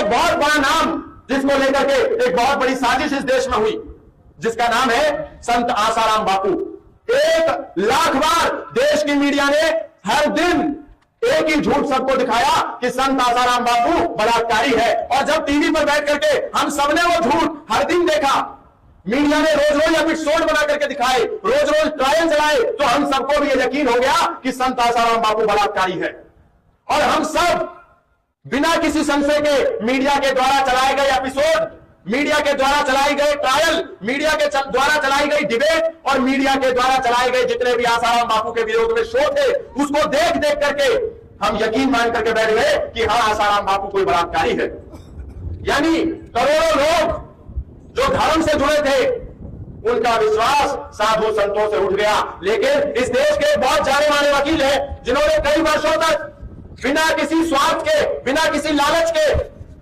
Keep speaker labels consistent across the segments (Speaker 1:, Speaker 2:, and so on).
Speaker 1: एक बहुत बड़ा नाम जिसको लेकर के एक बहुत बड़ी साजिश इस देश में हुई, जिसका नाम है संत आसाराम बापू। 1 लाख बार देश की मीडिया ने हर दिन एक ही झूठ सबको दिखाया कि संत आसाराम बापू बलात्कारी है, और जब टीवी पर बैठ करके हम सबने वो झूठ हर दिन देखा, मीडिया ने रोज रोज एपिसोड बना करके दिखाए, रोज रोज ट्रायल चलाए, तो हम सबको भी ये यकीन हो गया कि संत आसाराम बापू बलात्कारी है। और हम सब बिना किसी संशय के मीडिया के द्वारा चलाए गए एपिसोड, मीडिया के द्वारा चलाई गए ट्रायल, मीडिया के द्वारा चलाई गई डिबेट और मीडिया के द्वारा चलाए गए जितने भी आसाराम बापू के विरोध में शो थे, उसको देख देख करके हम यकीन मान करके बैठ गए कि हाँ, आसाराम बापू कोई बलात्कारी है। यानी करोड़ों लोग जो धर्म से जुड़े थे, उनका विश्वास साधु संतों से उठ गया। लेकिन इस देश के बहुत जाने माने वकील हैं जिन्होंने कई वर्षों तक बिना किसी स्वार्थ के, बिना किसी लालच के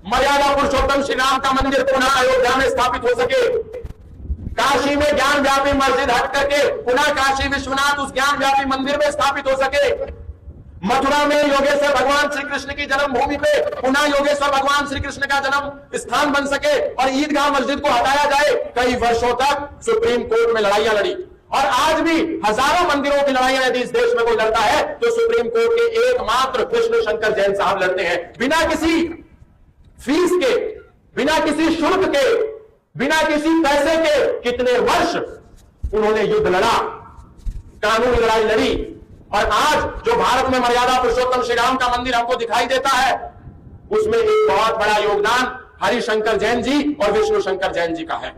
Speaker 1: मर्यादा पुरुषोत्तम श्री राम का मंदिर पुनः अयोध्या में स्थापित हो सके, काशी में ज्ञान व्यापी मस्जिद हट करके पुनः काशी विश्वनाथ उस ज्ञान व्यापी मंदिर में स्थापित हो सके, मथुरा में योगेश्वर भगवान श्री कृष्ण की जन्मभूमि पे पुनः योगेश्वर भगवान श्री कृष्ण का जन्म स्थान बन सके और ईदगाह मस्जिद को हटाया जाए। कई वर्षों तक सुप्रीम कोर्ट में लड़ाइयां लड़ी, और आज भी हजारों मंदिरों की लड़ाइयां यदि इस देश में कोई लड़ता है तो सुप्रीम कोर्ट के एकमात्र विष्णु शंकर जैन साहब लड़ते हैं, बिना किसी फीस के, बिना किसी शुल्क के, बिना किसी पैसे के। कितने वर्ष उन्होंने युद्ध लड़ा, कानूनी लड़ाई लड़ी, और आज जो भारत में मर्यादा पुरुषोत्तम श्री राम का मंदिर हमको दिखाई देता है, उसमें एक बहुत बड़ा योगदान हरिशंकर जैन जी और विष्णु शंकर जैन जी का है।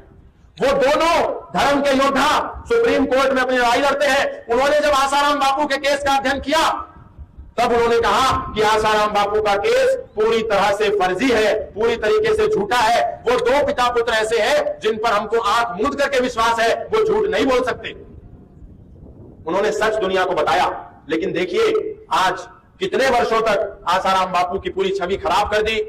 Speaker 1: वो दोनों धर्म के योद्धा सुप्रीम कोर्ट में अपनी लड़ाई लड़ते हैं। उन्होंने जब आसाराम बापू के केस का अध्ययन किया, तब उन्होंने कहा कि आसाराम बापू का केस पूरी तरह से फर्जी है, पूरी तरीके से झूठा है। वो 2 पिता पुत्र ऐसे हैं जिन पर हमको आंख मूंद करके विश्वास है, वो झूठ नहीं बोल सकते। उन्होंने सच दुनिया को बताया। लेकिन देखिए आज कितने वर्षों तक आसाराम बापू की पूरी छवि खराब कर दी,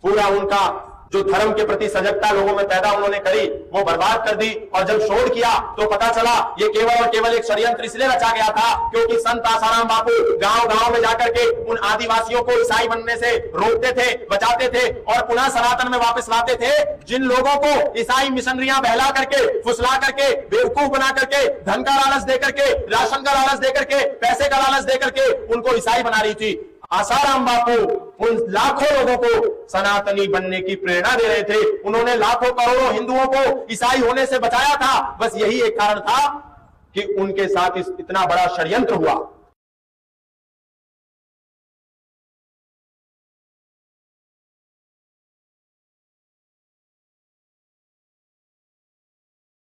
Speaker 1: पूरा उनका जो धर्म के प्रति सजगता लोगों में पैदा उन्होंने करी वो बर्बाद कर दी। और जब शोध किया तो पता चला ये केवल और केवल एक षड्यंत्र इसलिए रचा गया था क्योंकि संत आसाराम बापू गांव-गांव में जाकर के उन आदिवासियों को ईसाई बनने से रोकते थे, बचाते थे और पुनः सनातन में वापस लाते थे। जिन लोगों को ईसाई मिशनरियां बहला करके, फुसला करके, बेवकूफ बना करके, धन का लालच दे करके, राशन का लालच दे करके, पैसे का लालच दे करके उनको ईसाई बना रही थी, आसाराम बापू उन लाखों लोगों को सनातनी बनने की प्रेरणा दे रहे थे। उन्होंने लाखों करोड़ों हिंदुओं को ईसाई होने से बचाया था। बस यही एक कारण था कि उनके साथ इतना बड़ा षड्यंत्र हुआ।